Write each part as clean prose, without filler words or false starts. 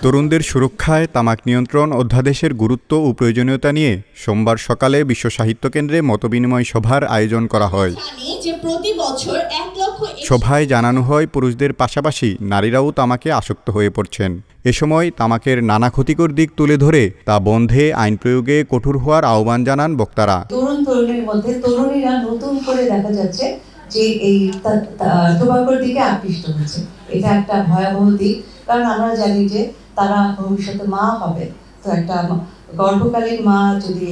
তরুণদের সুরক্ষায় তামাক নিয়ন্ত্রণ অধ্যাদেশের গুরুত্ব ও প্রয়োজনীয়তা নিয়ে সোমবার সকালে বিশ্ব সাহিত্য কেন্দ্রে মতবিনিময় সভার আয়োজন করা হয়। সভায় জানানো হয় পুরুষদের পাশাপাশি নারীরাও তামাকে আসক্ত হয়ে পড়ছেন। এ সময় তামাকের নানা ক্ষতিকর দিক তুলে ধরে তা বন্ধে আইন প্রয়োগে কঠোর হওয়ার আহ্বান জানান বক্তারা। তরুণীর মধ্যে তরুণীরা নতুন করে দেখা যাচ্ছে যে এই টোবাকোর দিকে আকৃষ্ট হচ্ছে। এটা একটা ভয়াবহ দিক, কারণ আমরা জানি যে তারা ভবিষ্যতে মা হবে। তো একটা গর্ভকালীন মা যদি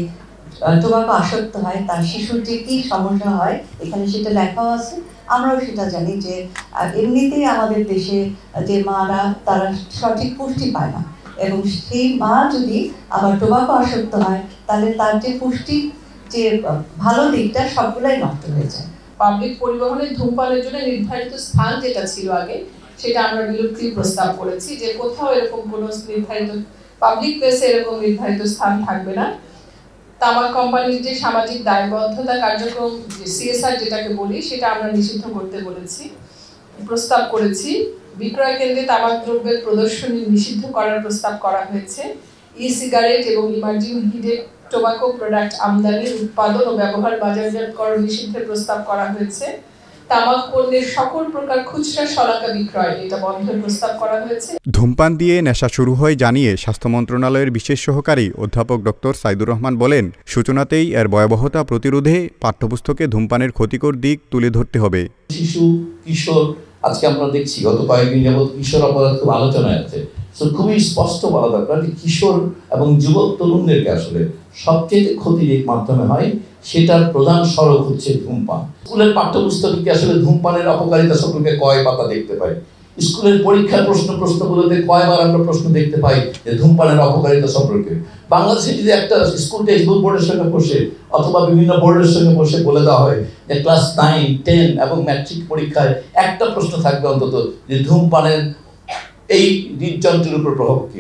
টোবাকো আসক্ত হয়, তার শিশুর যে কি সমস্যা হয় এখানে সেটা লেখাও আছে। আমরাও সেটা জানি যে এমনিতেই আমাদের দেশে যে মারা তারা সঠিক পুষ্টি পায় না, এবং সেই মা যদি আবার টোবাকো আসক্ত হয় তাহলে তার যে পুষ্টি যে ভালো দিকটা সবগুলাই নষ্ট হয়ে যায়। পাবলিক পরিবহনে ধূমপানের জন্য নির্ধারিত স্থান যেটা ছিল আগে, সেটা আমরা বিলুপ্তির প্রস্তাব করেছি যে কোথাও এরকম কোনো নির্ধারিত পাবলিক প্লেসে এরকম নির্ধারিত স্থান থাকবে না। তামাক কোম্পানির যে সামাজিক দায়বদ্ধতা কার্যক্রম, যে সিএসআর যেটাকে বলি, সেটা আমরা নিষিদ্ধ করতে বলেছি, প্রস্তাব করেছি। বিক্রয় কেন্দ্রে তামাক দ্রব্যের প্রদর্শনী নিষিদ্ধ করার প্রস্তাব করা হয়েছে। ই সিগারেট এবং ইমার্জিং হিডেড টোবাকো প্রোডাক্ট আমদানি, উৎপাদন ও ব্যবহার বাজারজাতকরণ নিষিদ্ধের প্রস্তাব করা হয়েছে। তামাক পণ্যের সকল প্রকার খুচরা শলাকা বিক্রয় এটা বন্ধের প্রস্তাব করা হয়েছে। ধূমপান দিয়ে নেশা শুরু হয় জানিয়ে স্বাস্থ্য মন্ত্রণালয়ের বিশেষ সহকারী অধ্যাপক ডক্টর সাইদুর রহমান বলেন, সূচনাতেই এর ভয়াবহতা প্রতিরোধে পাঠ্যপুস্তকে ধূমপানের ক্ষতিকর দিক তুলে ধরতে হবে। শিশু কিশোর, আজকে আমরা দেখছি গত কয়েকদিন যাবত কিশোর অপরাধ খুব আলোচনায় আছে। তো খুবই স্পষ্ট বলা দরকার যে কিশোর এবং যুবক তরুণদেরকে আসলে সবচেয়ে ক্ষতি যে মাধ্যমে হয় সেটার প্রধান সড়ক হচ্ছে ধূমপান। স্কুলের পাঠ্যপুস্তকে আসলে ধূমপানের অপকারিতা সম্পর্কে কয় পাতা দেখতে পাই, স্কুলের পরীক্ষার প্রশ্নগুলোতে কয়বার আমরা প্রশ্ন দেখতে পাই যে ধূমপানের অপকারিতা সম্পর্কে। বাংলাদেশে যদি একটা স্কুল টেক্সটবুক বোর্ডের সঙ্গে বসে অথবা বিভিন্ন বোর্ডের সঙ্গে বসে বলে দেওয়া হয় যে ক্লাস 9, 10 এবং ম্যাট্রিক পরীক্ষায় একটা প্রশ্ন থাকবে অন্তত যে ধূমপানের এই হৃদযন্ত্রের উপর প্রভাব কি,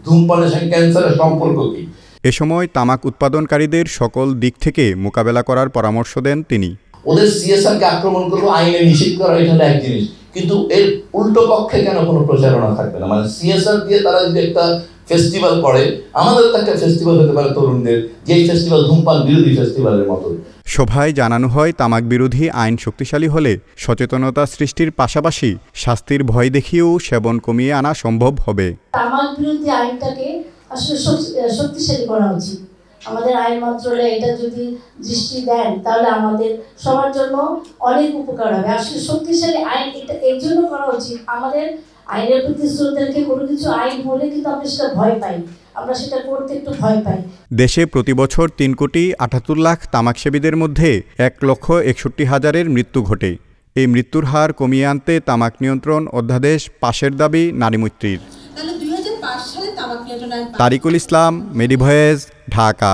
ধূমপানের সঙ্গে ক্যান্সারের সম্পর্ক কি। এ সময় তামাক উৎপাদনকারীদের সকল দিক থেকে মোকাবেলা করার পরামর্শ দেন তিনি। ওদের সিএসআরকে আক্রমণ করবো, আইনে নিষিদ্ধ করা, এটা হলো এক জিনিস, কিন্তু এর উল্টো পক্ষে কেন কোনো প্রচারণা থাকবে না? মানে সিএসআর দিয়ে তারা যদি একটা ফেস্টিভ্যাল করে, আমাদের তো একটা ফেস্টিভ্যাল হতে পারে তরুণদের, যেই ফেস্টিভ্যাল ধূমপান বিরোধী ফেস্টিভ্যালের মতো। সভায় জানানো হয় তামাক বিরোধী আইন শক্তিশালী হলে সচেতনতা সৃষ্টির পাশাপাশি শাস্তির ভয় দেখিয়েও সেবন কমিয়ে আনা সম্ভব হবে। তামাক বিরোধী আইনটাকে আসলে শক্তিশালী করা উচিত। আমাদের আইন মন্ত্রণালয় এটা যদি দৃষ্টি দেন তাহলে আমাদের সবার জন্য অনেক উপকার হবে। আসলে শক্তিশালী আইন এটা এর জন্য করা উচিত, আমাদের আইনের প্রতি শ্রদ্ধা রেখে কোনো কিছু আইন হলে কিন্তু আমরা সেটা ভয় পাই, আমরা সেটা করতে একটু ভয় পাই। দেশে প্রতি বছর 3,78 লাখ তামাক সেবীদের মধ্যে 1,61,000-এর মৃত্যু ঘটে। এই মৃত্যুর হার কমিয়ে আনতে তামাক নিয়ন্ত্রণ অধ্যাদেশ পাশের দাবি নারীমৈত্রীর। তারিকুল ইসলাম, মেডি ভয়েস, ঢাকা।